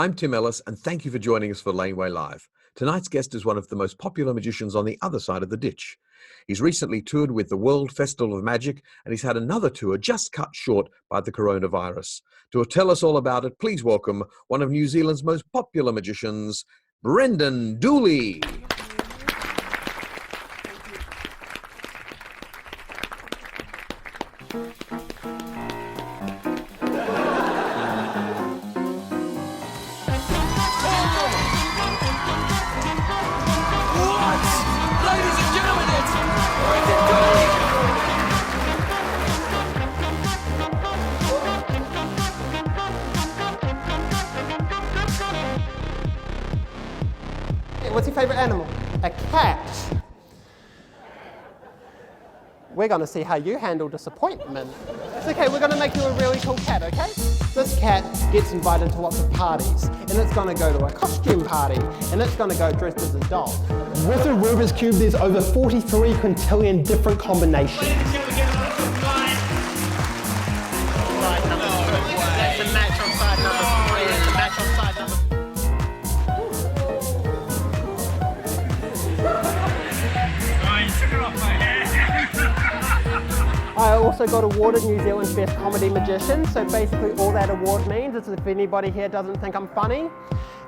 I'm Tim Ellis, and thank you for joining us for Laneway Live. Tonight's guest is one of the most popular magicians on the other side of the ditch. He's recently toured with the World Festival of Magic, and he's had another tour just cut short by the coronavirus. To tell us all about it, please welcome one of New Zealand's most popular magicians, Brendan Dooley. What's your favourite animal? A cat. We're going to see how you handle disappointment. It's okay, we're going to make you a really cool cat, okay? This cat gets invited to lots of parties, and it's going to go to a costume party, and it's going to go dressed as a dog. With a Rubik's Cube, there's over 43 quintillion different combinations. That's a match on side number 3, that's a match on side number 4. I also got awarded New Zealand's Best Comedy Magician, so basically all that award means is if anybody here doesn't think I'm funny,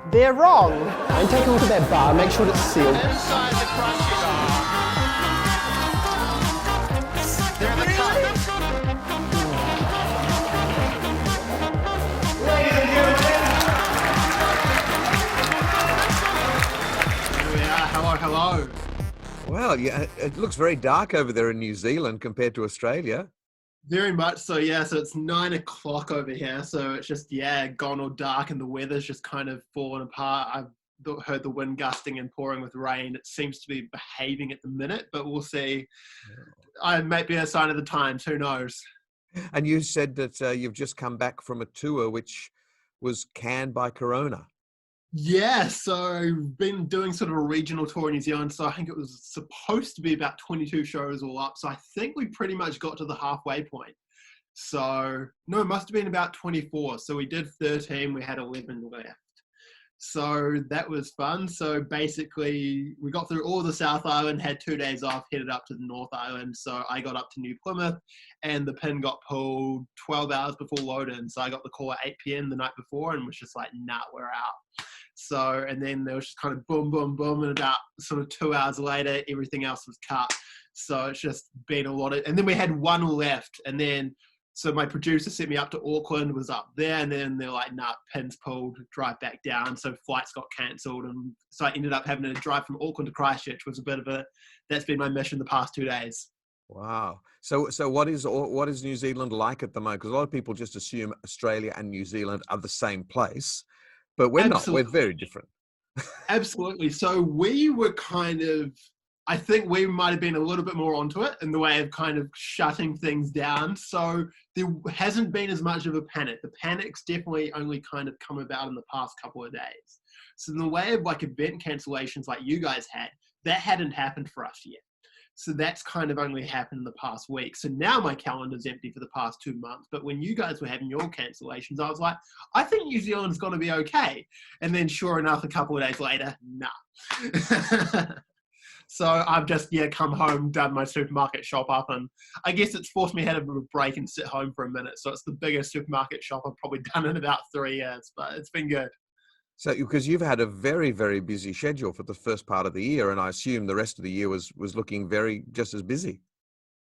they're wrong. And take a look at that bar, make sure it's sealed. Inside the crunchy bar. They're the Here we are, hello. Well, yeah, it looks very dark over there in New Zealand compared to Australia. Very much so, yeah. So it's 9 o'clock over here. So it's just, gone all dark and the weather's just kind of fallen apart. I've heard the wind gusting and pouring with rain. It seems to be behaving at the minute, but we'll see. It might be a sign of the times, who knows? And you said that you've just come back from a tour which was canned by Corona. Yeah, so I've been doing sort of a regional tour in New Zealand. So I think it was supposed to be about 22 shows all up. So I think we pretty much got to the halfway point. So, no, it must have been about 24. So we did 13, we had 11 left. So that was fun. So basically we got through all the South Island, had 2 days off, headed up to the North Island. So I got up to New Plymouth and the pin got pulled 12 hours before load-in. So I got the call at 8 p.m. the night before and was just like, nah, we're out. So, and then there was just kind of boom, boom, boom. And about sort of 2 hours later, everything else was cut. So it's just been a lot of, and then we had one left. And then, so my producer sent me up to Auckland, was up there. And then they're like, nah, pins pulled, drive back down. So flights got cancelled. And so I ended up having to drive from Auckland to Christchurch, was a bit of that's been my mission the past 2 days. Wow. So what is New Zealand like at the moment? Because a lot of people just assume Australia and New Zealand are the same place. But we're Absolutely. not. We're very different. Absolutely. So we were I think we might have been a little bit more onto it in the way of kind of shutting things down. So there hasn't been as much of a panic. The panic's definitely only kind of come about in the past couple of days. So in the way of like event cancellations like you guys had, that hadn't happened for us yet. So that's kind of only happened in the past week. So now my calendar's empty for the past 2 months. But when you guys were having your cancellations, I was like, I think New Zealand's going to be okay. And then sure enough, a couple of days later, nah. So I've just, come home, done my supermarket shop up. And I guess it's forced me to have a bit of a break and sit home for a minute. So it's the biggest supermarket shop I've probably done in about 3 years. But it's been good. So, because you've had a very, very busy schedule for the first part of the year, and I assume the rest of the year was looking just as busy.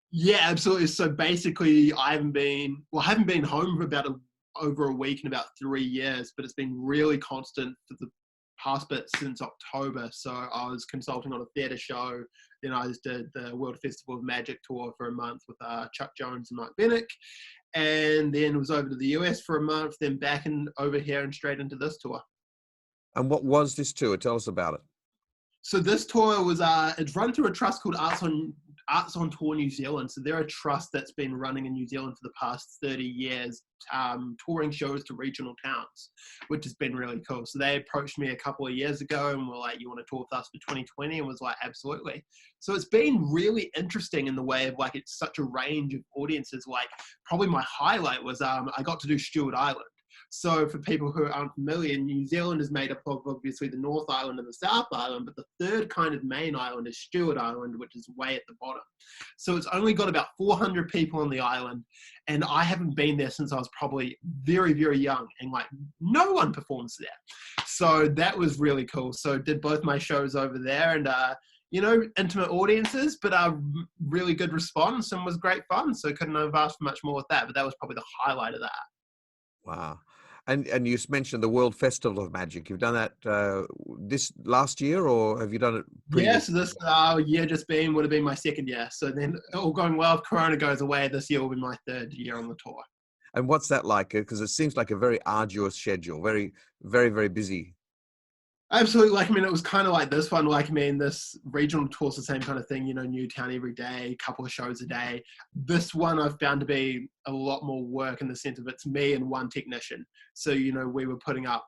Yeah, absolutely. So basically, I haven't been home for about over a week in about 3 years, but it's been really constant for the past bit since October. So I was consulting on a theatre show. Then I just did the World Festival of Magic tour for a month with Chuck Jones and Mike Bennick. And then was over to the US for a month, then back over here and straight into this tour. And what was this tour? Tell us about it. So this tour was, it's run through a trust called Arts on Tour New Zealand. So they're a trust that's been running in New Zealand for the past 30 years, touring shows to regional towns, which has been really cool. So they approached me a couple of years ago and were like, you want to tour with us for 2020? And was like, absolutely. So it's been really interesting in the way of like, it's such a range of audiences. Like probably my highlight was I got to do Stewart Island. So for people who aren't familiar, New Zealand is made up of obviously the North Island and the South Island, but the third kind of main island is Stewart Island, which is way at the bottom. So it's only got about 400 people on the island, and I haven't been there since I was probably very, very young, and like no one performs there. So that was really cool. So did both my shows over there, and intimate audiences, but a really good response, and was great fun. So couldn't have asked for much more with that, but that was probably the highlight of that. Wow. And you mentioned the World Festival of Magic. You've done that this last year, or have you done it previously? Yeah, so this year would have been my second year. So then all going well, if Corona goes away, this year will be my third year on the tour. And what's that like? Because it seems like a very arduous schedule, very, very, very busy. Absolutely. It was kind of like this one. This regional tour's the same kind of thing, new town every day, couple of shows a day. This one I've found to be a lot more work in the sense of it's me and one technician. So, we were putting up,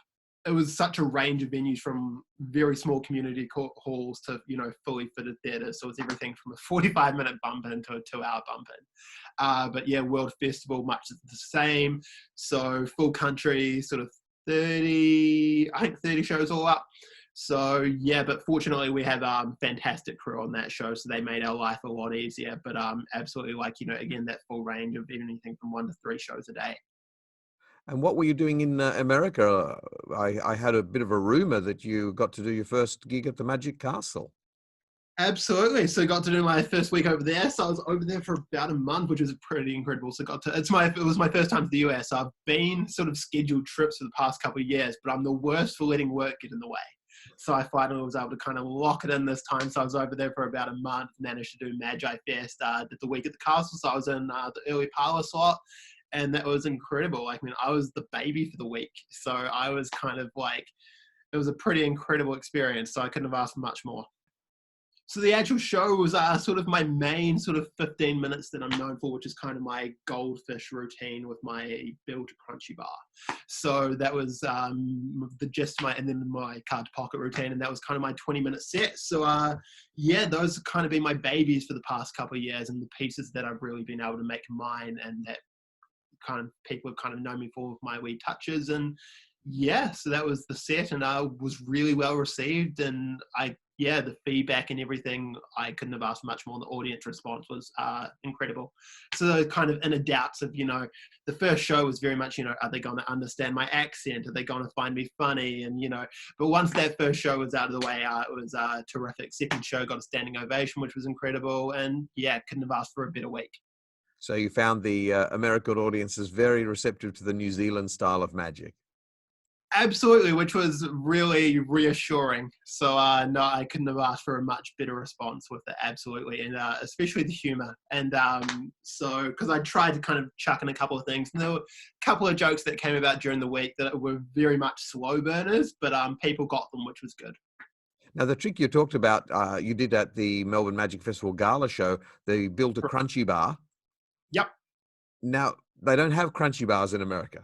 it was such a range of venues from very small community halls to, fully fitted theatres. So it's everything from a 45-minute bump in to a 2-hour bump in. But yeah, World Festival, much the same. So full country, sort of 30 shows all up. So yeah, but fortunately we have fantastic crew on that show, so they made our life a lot easier. But absolutely, again, that full range of anything from 1 to 3 shows a day. And what were you doing in America? I had a bit of a rumor that you got to do your first gig at the Magic Castle. Absolutely. So got to do my first week over there. So I was over there for about a month, which was pretty incredible. So it was my first time to the US. I've been sort of scheduled trips for the past couple of years, but I'm the worst for letting work get in the way. So I finally was able to kind of lock it in this time. So I was over there for about a month, managed to do Magi Fest, did the week at the castle. So I was in the early parlor slot, and that was incredible. I was the baby for the week. So I was kind of it was a pretty incredible experience. So I couldn't have asked for much more. So the actual show was sort of my main sort of 15 minutes that I'm known for, which is kind of my goldfish routine with my build to crunchy bar. So that was the gist of and then my card to pocket routine, and that was kind of my 20-minute set. So yeah, those have kind of been my babies for the past couple of years, and the pieces that I've really been able to make mine, and that kind of people have kind of known me for with my wee touches. And yeah, so that was the set, and was really well received, and the feedback and everything, I couldn't have asked much more. The audience response was incredible. So those kind of inner doubts of, the first show was very much, are they going to understand my accent? Are they going to find me funny? And, but once that first show was out of the way, it was terrific. Second show got a standing ovation, which was incredible. And yeah, couldn't have asked for a better week. So you found the American audiences very receptive to the New Zealand style of magic. Absolutely, which was really reassuring. So no, I couldn't have asked for a much better response with it. Absolutely, and especially the humor. And so because I tried to kind of chuck in a couple of things, and there were a couple of jokes that came about during the week that were very much slow burners, but people got them, which was good. Now, the trick you talked about, you did at the Melbourne Magic Festival Gala show, the Build a Crunchy Bar. Yep. Now, they don't have crunchy bars in America.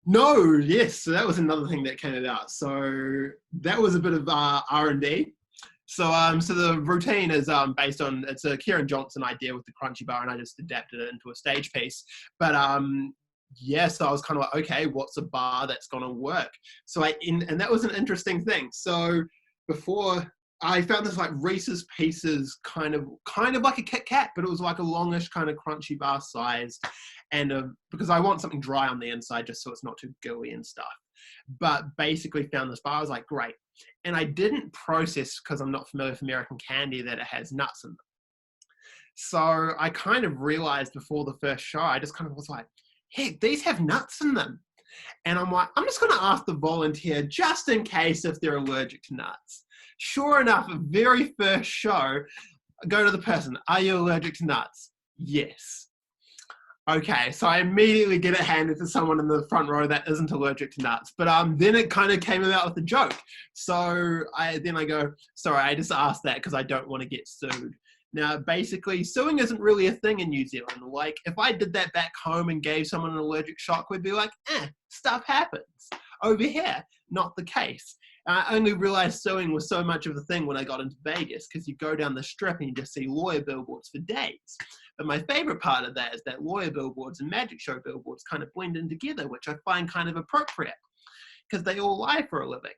No, yes. So that was another thing that came about. So that was a bit of R&D. So the routine is based on, it's a Kieran Johnson idea with the crunchy bar, and I just adapted it into a stage piece. But so I was kind of like, okay, what's a bar that's going to work? So and that was an interesting thing. So before, I found this Reese's Pieces kind of like a Kit Kat, but it was like a longish kind of crunchy bar size. And because I want something dry on the inside just so it's not too gooey and stuff. But basically found this bar, I was like, great. And I didn't process, because I'm not familiar with American candy, that it has nuts in them. So I kind of realized before the first show, I just kind of was like, heck, these have nuts in them. And I'm like, I'm just going to ask the volunteer just in case if they're allergic to nuts. Sure enough, very first show, I go to the person, are you allergic to nuts? Yes. Okay, so I immediately get it handed to someone in the front row that isn't allergic to nuts. But then it kind of came about with a joke. So I go, sorry, I just asked that because I don't want to get sued. Now, basically, suing isn't really a thing in New Zealand. Like, if I did that back home and gave someone an allergic shock, we'd be like, stuff happens. Over here, not the case. I only realized sewing was so much of a thing when I got into Vegas, because you go down the strip and you just see lawyer billboards for days. But my favorite part of that is that lawyer billboards and magic show billboards kind of blend in together, which I find kind of appropriate because they all lie for a living.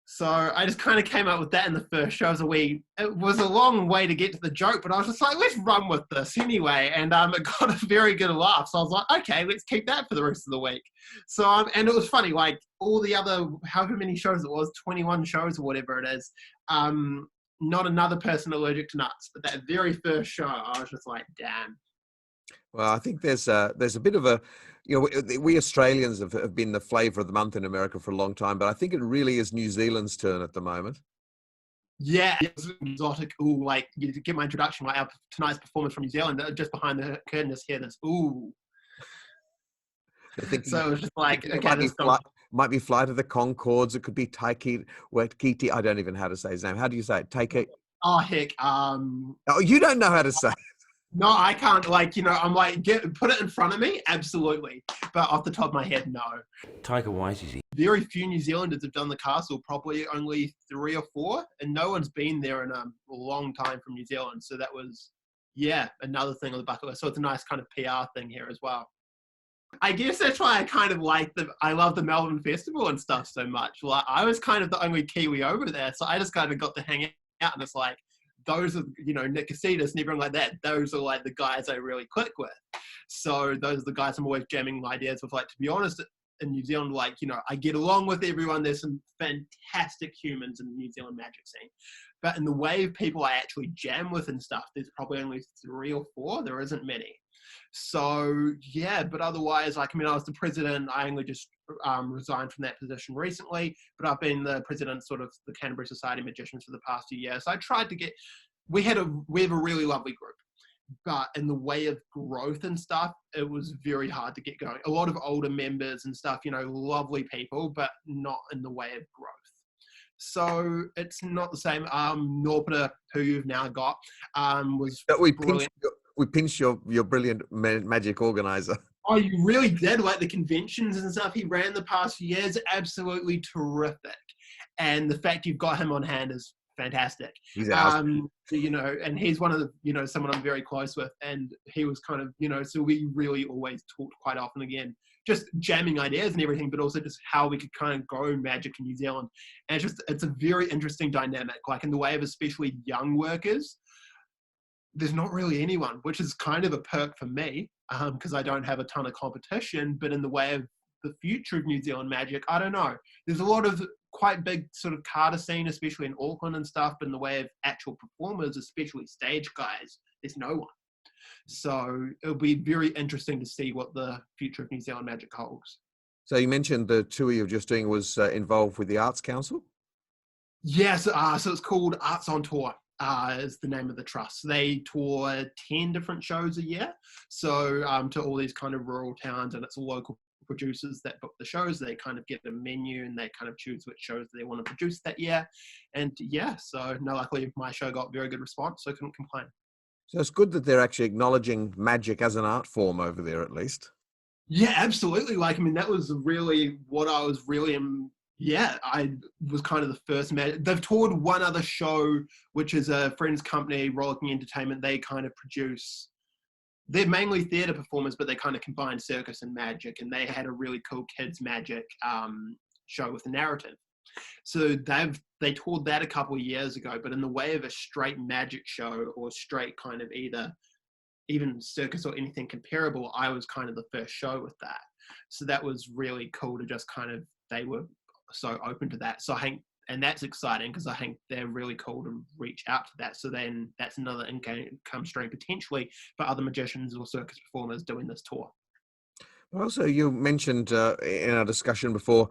So I just kind of came up with that in the first show as a wee. It was a long way to get to the joke, but I was just like, let's run with this anyway. And it got a very good laugh. So I was like, okay, let's keep that for the rest of the week. So, and it was funny, like all the other, however many shows it was, 21 shows or whatever it is, not another person allergic to nuts. But that very first show, I was just like, damn. Well, I think there's a bit of a, we Australians have been the flavour of the month in America for a long time, but I think it really is New Zealand's turn at the moment. Yeah, it was exotic. Ooh, like you get my introduction, like tonight's performance from New Zealand, just behind the curtain, just hear this. Ooh. So it was just like, okay, might be Flight of the Conchords. It could be Taikiti. I don't even know how to say his name. How do you say it? Taike. Oh heck. Oh, you don't know how to say it. No, I can't. Like, I'm like, put it in front of me, absolutely. But off the top of my head, no. Taika Waititi. Very few New Zealanders have done the castle, probably only 3 or 4, and no one's been there in a long time from New Zealand. So that was, yeah, another thing on the bucket list. So it's a nice kind of PR thing here as well. I guess that's why I kind of I love the Melbourne Festival and stuff so much. Like, I was kind of the only Kiwi over there, so I just kind of got to hang out, and it's like, those are, Nick Casitas and everyone like that, those are like the guys I really click with. So those are the guys I'm always jamming ideas with. Like, to be honest, in New Zealand, like, I get along with everyone. There's some fantastic humans in the New Zealand magic scene. But in the way of people I actually jam with and stuff, there's probably only 3 or 4. There isn't many. So, yeah, but otherwise, like, I was the president. I only just resigned from that position recently, but I've been the president, sort of the Canterbury Society of Magicians for the past few years. So I tried to we have a really lovely group, but in the way of growth and stuff, it was very hard to get going. A lot of older members and stuff, lovely people, but not in the way of growth. So it's not the same. Norpita, who you've now got, was brilliant. We pinched your brilliant magic organizer. Oh, you really did. Like the conventions and stuff he ran the past few years, absolutely terrific. And the fact you've got him on hand is fantastic. He's awesome. And he's one of the, someone I'm very close with. And he was kind of, so we really always talked quite often, again, just jamming ideas and everything, but also just how we could kind of grow magic in New Zealand. And it's a very interesting dynamic, like in the way of especially young workers. There's not really anyone, which is kind of a perk for me, because I don't have a ton of competition. But in the way of the future of New Zealand magic, I don't know. There's a lot of quite big sort of Carter scene, especially in Auckland and stuff. But in the way of actual performers, especially stage guys, there's no one. So it'll be very interesting to see what the future of New Zealand magic holds. So you mentioned the tour you're just doing was involved with the Arts Council? Yes, so it's called Arts on Tour. Is the name of the trust. They tour 10 different shows a year. So to all these kind of rural towns, and it's local producers that book the shows. They kind of get a menu and they kind of choose which shows they want to produce that year. And yeah, so no, luckily my show got very good response, so I couldn't complain. So it's good that they're actually acknowledging magic as an art form over there, at least. Yeah, absolutely. Like, that was really what I was really I was kind of the first man. They've toured one other show, which is a friend's company, Rollicking Entertainment. They kind of produce, they're mainly theatre performers, but they kind of combine circus and magic. And they had a really cool kids magic show with a narrative. So they toured that a couple of years ago, but in the way of a straight magic show or straight kind of even circus or anything comparable, I was kind of the first show with that. So that was really cool to just kind of, they were so open to that. So I think, and that's exciting because I think they're really cool to reach out to that. So then that's another income stream potentially for other magicians or circus performers doing this tour. Also, you mentioned in our discussion before,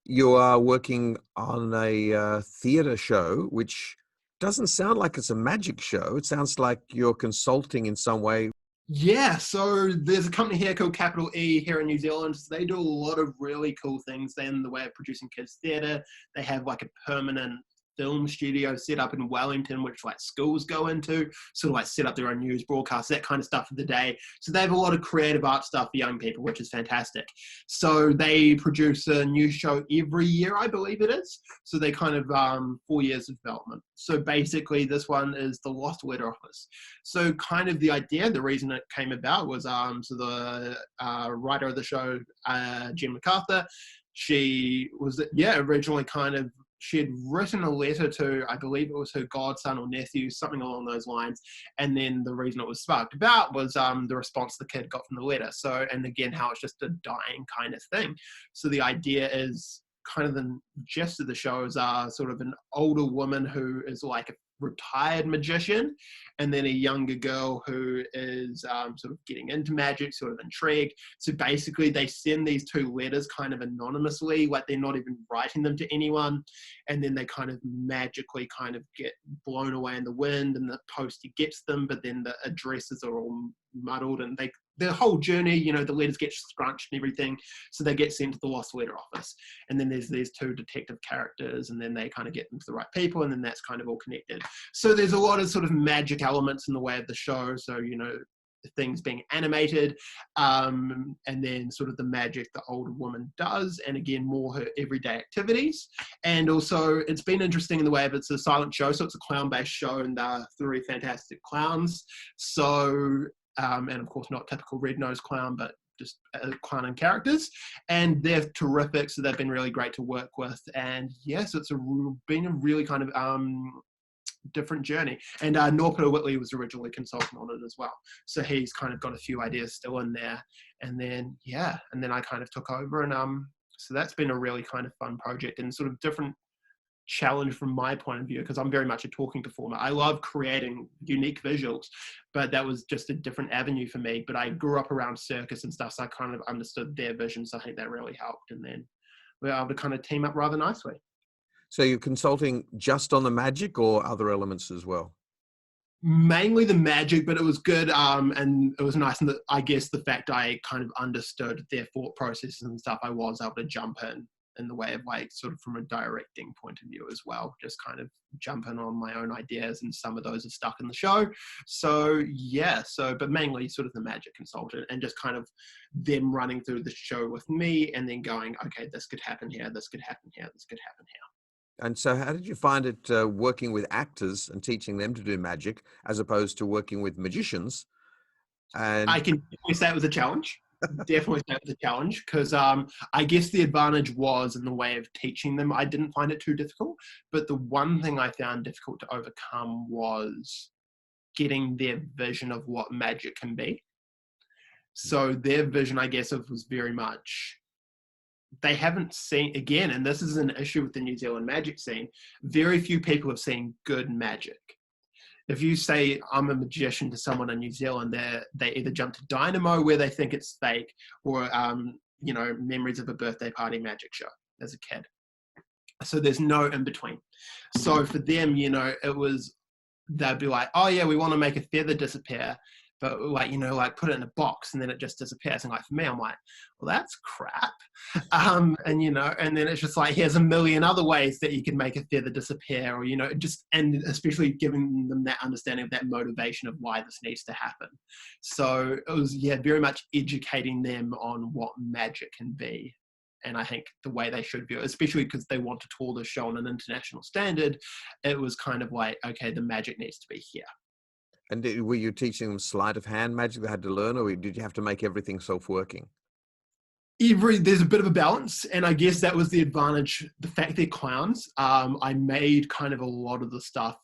you are working on a theatre show, which doesn't sound like it's a magic show. It sounds like you're consulting in some way. Yeah, so there's a company here called Capital E here in New Zealand. So they do a lot of really cool things in the way of producing kids theatre. They have like a permanent film studio set up in Wellington, which like schools go into, sort of like set up their own news broadcasts, that kind of stuff for the day. So they have a lot of creative art stuff for young people, which is fantastic. So they produce a new show every year, I believe it is. So they kind of 4 years of development. So basically this one is The Lost Letter Office. So kind of the idea, the reason it came about was so the writer of the show, Jen MacArthur, she was originally kind of, she had written a letter to, I believe it was her godson or nephew, something along those lines. And then the reason it was sparked about was the response the kid got from the letter. So, and again, how it's just a dying kind of thing. So the idea is kind of the gist of the show is sort of an older woman who is like a retired magician, and then a younger girl who is sort of getting into magic, sort of intrigued. So basically they send these two letters kind of anonymously, like they're not even writing them to anyone, and then they kind of magically kind of get blown away in the wind, and the poster gets them, but then the addresses are all muddled, and the whole journey, you know, the letters get scrunched and everything, so they get sent to the Lost Letter Office. And then there's these two detective characters, and then they kind of get them to the right people, and then that's kind of all connected. So there's a lot of sort of magic elements in the way of the show. So, you know, things being animated, and then sort of the magic the older woman does, and again, more her everyday activities. And also, it's been interesting in the way of it's a silent show, so it's a clown-based show, and they're three fantastic clowns. So, and of course, not typical red-nosed clown, but just clowning characters, and they're terrific. So they've been really great to work with, and yes, it's been a really kind of different journey. And Norpeter Whitley was originally consultant on it as well, so he's kind of got a few ideas still in there. And then I kind of took over, and so that's been a really kind of fun project and sort of different challenge from my point of view, because I'm very much a talking performer. I love creating unique visuals, but that was just a different avenue for me. But I grew up around circus and stuff, so I kind of understood their vision, so I think that really helped. And then we were able to kind of team up rather nicely. So you're consulting just on the magic or other elements as well? Mainly the magic, but it was good, and it was nice. And I guess the fact I kind of understood their thought processes and stuff, I was able to jump in the way of like sort of from a directing point of view as well, just kind of jump in on my own ideas, and some of those are stuck in the show. So but mainly sort of the magic consultant, and just kind of them running through the show with me, and then going, okay, this could happen here, this could happen here, this could happen here. And so how did you find it working with actors and teaching them to do magic as opposed to working with magicians? And I can definitely say it was a challenge. Definitely say it was a challenge, because I guess the advantage was in the way of teaching them. I didn't find it too difficult, but the one thing I found difficult to overcome was getting their vision of what magic can be. So their vision, I guess, was very much, they haven't seen, again, and this is an issue with the New Zealand magic scene, very few people have seen good magic. If you say I'm a magician to someone in New Zealand, they either jump to Dynamo, where they think it's fake, or you know, memories of a birthday party magic show as a kid. So there's no in between. So for them, you know, they'd be like, oh yeah, we want to make a feather disappear, but like, you know, like put it in a box and then it just disappears. And like for me, I'm like, well, that's crap. And you know, and then it's just like, here's a million other ways that you can make a feather disappear, or, you know, just, and especially giving them that understanding of that motivation of why this needs to happen. So it was, very much educating them on what magic can be. And I think the way they should view it, especially because they want to tour the show on an international standard, it was kind of like, okay, the magic needs to be here. And were you teaching them sleight of hand magic they had to learn, or did you have to make everything self-working? There's a bit of a balance, and I guess that was the advantage. The fact they're clowns, I made kind of a lot of the stuff,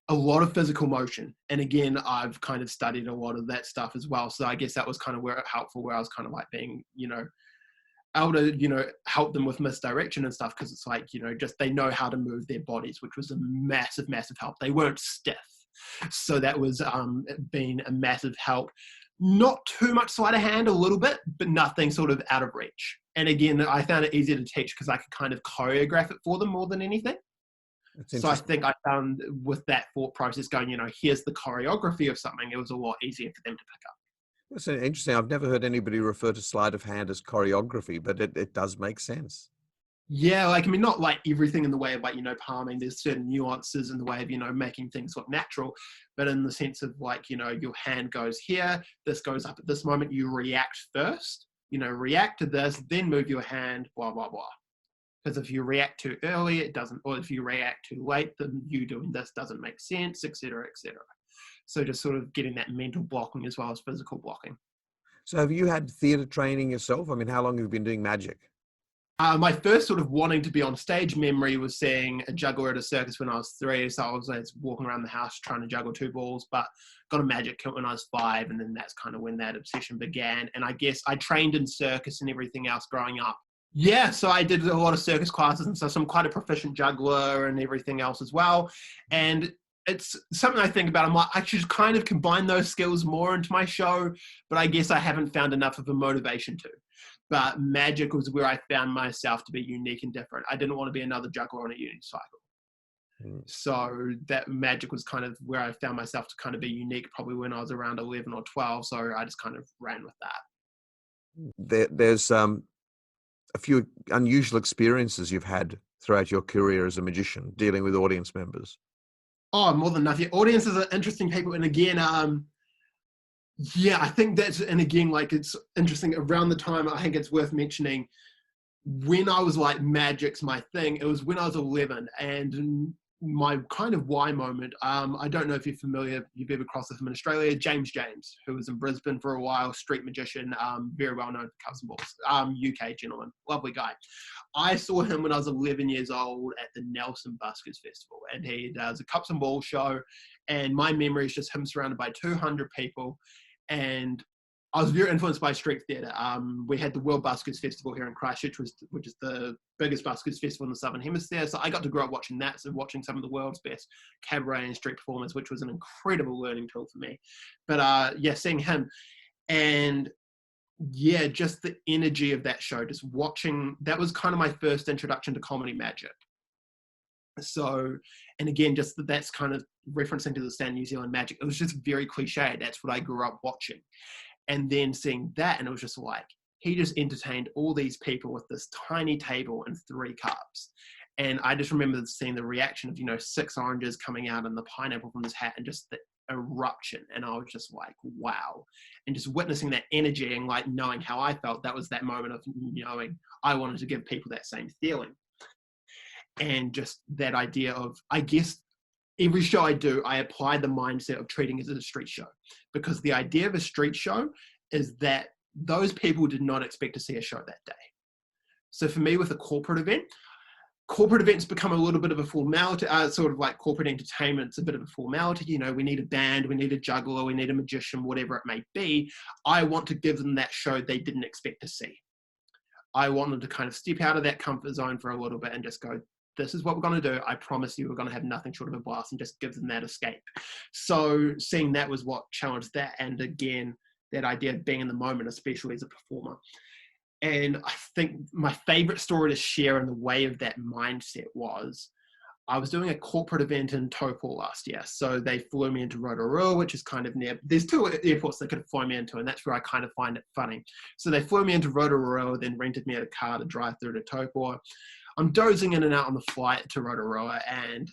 a lot of physical motion. And again, I've kind of studied a lot of that stuff as well. So I guess that was kind of where it helpful, where I was kind of like being, you know, able to, you know, help them with misdirection and stuff, because it's like, you know, just they know how to move their bodies, which was a massive help. They weren't stiff. So that was been a massive help. Not too much sleight of hand, a little bit, but nothing sort of out of reach. And again, I found it easier to teach because I could kind of choreograph it for them more than anything. So I think I found with that thought process going, you know, here's the choreography of something, it was a lot easier for them to pick up. That's interesting. I've never heard anybody refer to sleight of hand as choreography, but it does make sense. Yeah, like, I mean, not like everything in the way of like, palming. There's certain nuances in the way of, making things look natural, but in the sense of like, your hand goes here, this goes up at this moment, you react first, react to this, then move your hand, blah, blah, blah. Because if you react too early, it doesn't, or if you react too late, then you doing this doesn't make sense, etc., etc. So just sort of getting that mental blocking as well as physical blocking. So have you had theatre training yourself? I mean, how long have you been doing magic? My first sort of wanting to be on stage memory was seeing a juggler at a circus when I was 3. So I was walking around the house trying to juggle 2 balls, but got a magic kit when I was 5. And then that's kind of when that obsession began. And I guess I trained in circus and everything else growing up. Yeah, so I did a lot of circus classes and stuff. So I'm quite a proficient juggler and everything else as well. And it's something I think about. I should kind of combine those skills more into my show, but I guess I haven't found enough of a motivation to. But magic was where I found myself to be unique and different. I didn't want to be another juggler on a unicycle. So that magic was kind of where I found myself to kind of be unique, probably when I was around 11 or 12. So I just kind of ran with that. There's a few unusual experiences you've had throughout your career as a magician, dealing with audience members. Oh, more than nothing. Audiences are interesting people. And again, yeah, I think that's, and again, like, it's interesting around the time, I think it's worth mentioning, when I was like, magic's my thing, it was when I was 11, and my kind of why moment, I don't know if you've ever crossed with him in Australia, James, who was in Brisbane for a while, street magician, very well known for cups and balls, UK gentleman, lovely guy. I saw him when I was 11 years old at the Nelson Buskers Festival, and he does a cups and ball show, and my memory is just him surrounded by 200 people. And I was very influenced by street theatre. We had the World Buskers Festival here in Christchurch, which is the biggest buskers festival in the Southern Hemisphere. So I got to grow up watching that, so watching some of the world's best cabaret and street performers, which was an incredible learning tool for me. But yeah, seeing him, and yeah, just the energy of that show, just watching, that was kind of my first introduction to comedy magic. So, and again, just that's kind of referencing to the stand New Zealand magic. It was just very cliche. That's what I grew up watching. And then seeing that, and it was just like, he just entertained all these people with this tiny table and 3 cups. And I just remember seeing the reaction of, 6 oranges coming out and the pineapple from his hat and just the eruption. And I was just like, wow. And just witnessing that energy and like knowing how I felt, that was that moment of knowing I wanted to give people that same feeling. And just that idea of, I guess, every show I do, I apply the mindset of treating it as a street show. Because the idea of a street show is that those people did not expect to see a show that day. So for me, with a corporate events become a little bit of a formality, sort of like corporate entertainment's a bit of a formality. We need a band, we need a juggler, we need a magician, whatever it may be. I want to give them that show they didn't expect to see. I want them to kind of step out of that comfort zone for a little bit and just go, this is what we're going to do. I promise you we're going to have nothing short of a blast, and just give them that escape. So seeing that was what challenged that. And again, that idea of being in the moment, especially as a performer. And I think my favorite story to share in the way of that mindset was, I was doing a corporate event in Taupo last year. So they flew me into Rotorua, which is kind of near, there's 2 airports they could fly me into, and that's where I kind of find it funny. So they flew me into Rotorua, then rented me a car to drive through to Taupo. I'm dozing in and out on the flight to Rotorua, and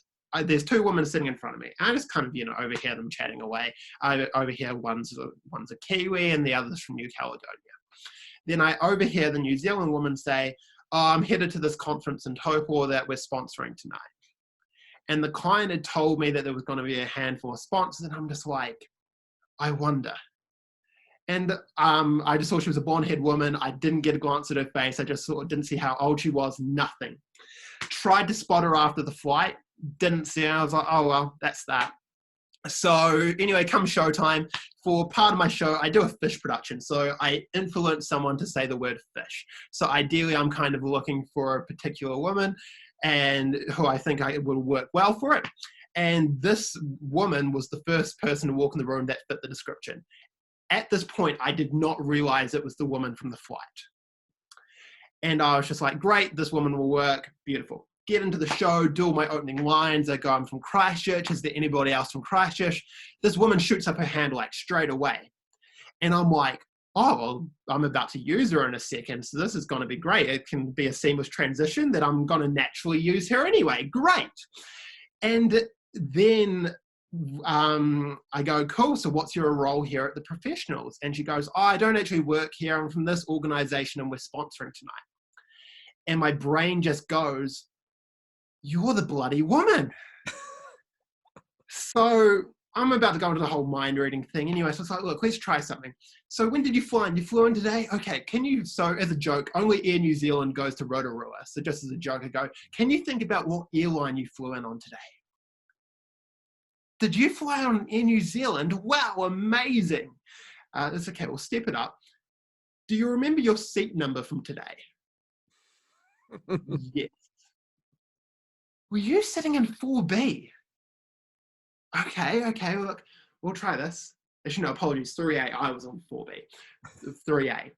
there's 2 women sitting in front of me. I just kind of, overhear them chatting away. I overhear one's a Kiwi and the other's from New Caledonia. Then I overhear the New Zealand woman say, oh, I'm headed to this conference in Taupo that we're sponsoring tonight. And the client had told me that there was going to be a handful of sponsors, and I'm just like, I wonder. And I just saw she was a blonde-haired woman. I didn't get a glance at her face. I just didn't see how old she was, nothing. Tried to spot her after the flight, didn't see her. I was like, oh, well, that's that. So anyway, come showtime, for part of my show, I do a fish production. So I influence someone to say the word fish. So ideally, I'm kind of looking for a particular woman and who I think will work well for it. And this woman was the first person to walk in the room that fit the description. At this point, I did not realize it was the woman from the flight. And I was just like, great, this woman will work, beautiful. Get into the show, do all my opening lines. I go, I'm from Christchurch. Is there anybody else from Christchurch? This woman shoots up her hand like straight away. And I'm like, oh, well, I'm about to use her in a second, so this is going to be great. It can be a seamless transition that I'm going to naturally use her anyway. Great. And then I go, cool, so what's your role here at the professionals? And she goes, oh, I don't actually work here. I'm from this organization and we're sponsoring tonight. And my brain just goes, you're the bloody woman. So I'm about to go into the whole mind reading thing anyway. So it's like, look, let's try something. So when did you fly in? You flew in today? Okay, so as a joke, only Air New Zealand goes to Rotorua. So just as a joke, I go, can you think about what airline you flew in on today? Did you fly on Air New Zealand? Wow, amazing. It's okay, we'll step it up. Do you remember your seat number from today? Yes. Were you sitting in 4B? Okay, look, we'll try this. Actually, no, apologies, 3A, I was on 4B, 3A.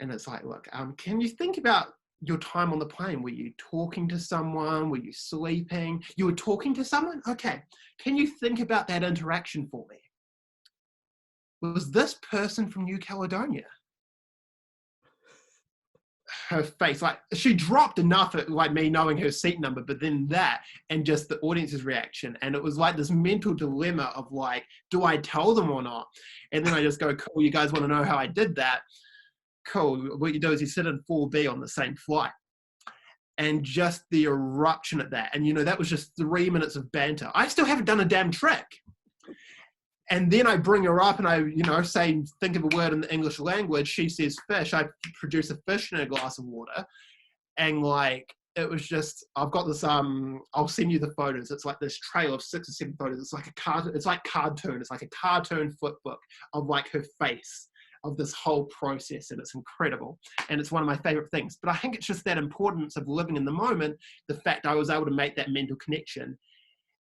And it's like, look, can you think about your time on the plane? Were you talking to someone? Were you sleeping? You were talking to someone? Okay, can you think about that interaction for me? Was this person from New Caledonia? Her face, like, she dropped enough at like me knowing her seat number, but then that and just the audience's reaction, and it was like this mental dilemma of like, do I tell them or not? And then I just go, cool, you guys want to know how I did that? Cool, what you do is you sit in 4B on the same flight. And just the eruption at that, and that was just 3 minutes of banter. I still haven't done a damn trick. And then I bring her up and I, say, think of a word in the English language. She says fish. I produce a fish in a glass of water. And like, it was just, I've got this, I'll send you the photos. It's like this trail of 6 or 7 photos. It's like cartoon. It's like a cartoon flip book of like her face of this whole process. And it's incredible. And it's one of my favorite things. But I think it's just that importance of living in the moment. The fact I was able to make that mental connection.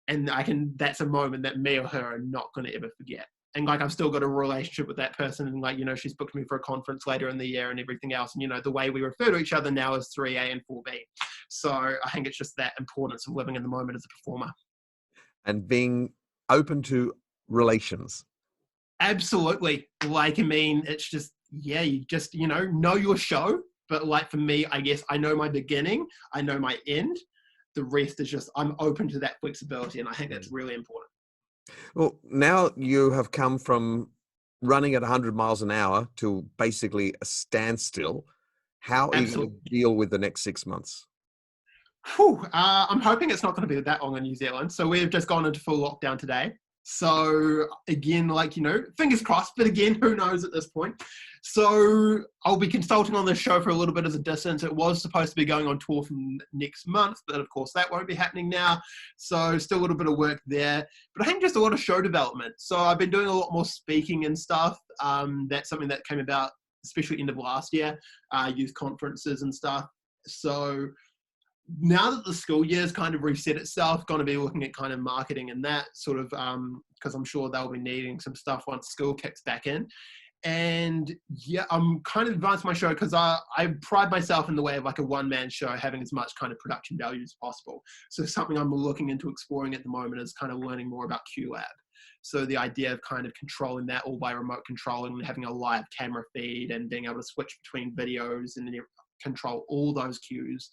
And that's a moment that me or her are not going to ever forget. And like, I've still got a relationship with that person. And like, she's booked me for a conference later in the year and everything else. And, the way we refer to each other now is 3A and 4B. So I think it's just that importance of living in the moment as a performer. And being open to relations. Absolutely. Like, it's just, yeah, you just, know your show. But like for me, I guess I know my beginning. I know my end. The rest is just, I'm open to that flexibility. And I think that's really important. Well, now you have come from running at 100 miles an hour to basically a standstill. How are you going to deal with the next 6 months? I'm hoping it's not going to be that long in New Zealand. So we've just gone into full lockdown today. So again, like, fingers crossed, but again, who knows at this point. So I'll be consulting on this show for a little bit as a distance. It was supposed to be going on tour from next month, but of course that won't be happening now. So still a little bit of work there, but I think just a lot of show development. So I've been doing a lot more speaking and stuff. That's something that came about, especially end of last year, youth conferences and stuff. So now that the school year's kind of reset itself, going to be looking at kind of marketing and that sort of, because I'm sure they'll be needing some stuff once school kicks back in. And yeah, I'm kind of advancing my show because I pride myself in the way of like a one-man show, having as much kind of production value as possible. So something I'm looking into exploring at the moment is kind of learning more about QLab. So the idea of kind of controlling that all by remote controlling and having a live camera feed and being able to switch between videos and then control all those cues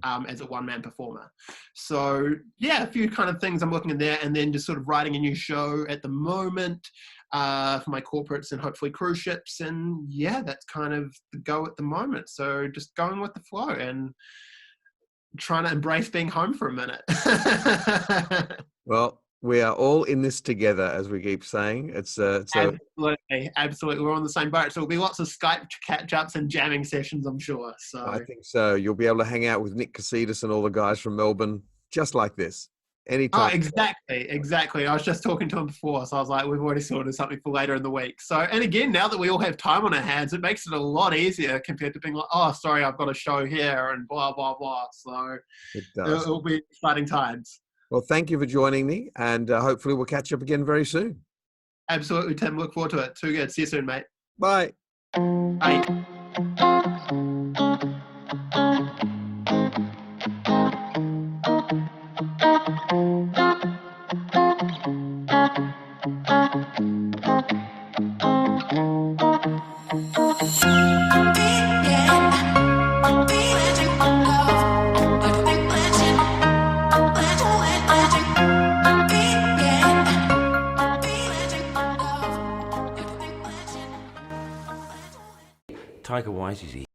as a one-man performer. So yeah, a few kind of things I'm looking at there, and then just sort of writing a new show at the moment for my corporates and hopefully cruise ships. And yeah, that's kind of the go at the moment. So just going with the flow and trying to embrace being home for a minute. Well, we are all in this together, as we keep saying. Absolutely. We're on the same boat. So there'll be lots of Skype catch-ups and jamming sessions, I'm sure. So I think so. You'll be able to hang out with Nick Casitas and all the guys from Melbourne, just like this, anytime. Oh, exactly. I was just talking to him before, so I was like, we've already sorted something for later in the week. So, and again, now that we all have time on our hands, it makes it a lot easier compared to being like, oh, sorry, I've got a show here and blah, blah, blah. So it does. It'll be exciting times. Well, thank you for joining me, and hopefully we'll catch up again very soon. Absolutely, Tim. Look forward to it. Too good. See you soon, mate. Bye. Bye. Taika Waititi.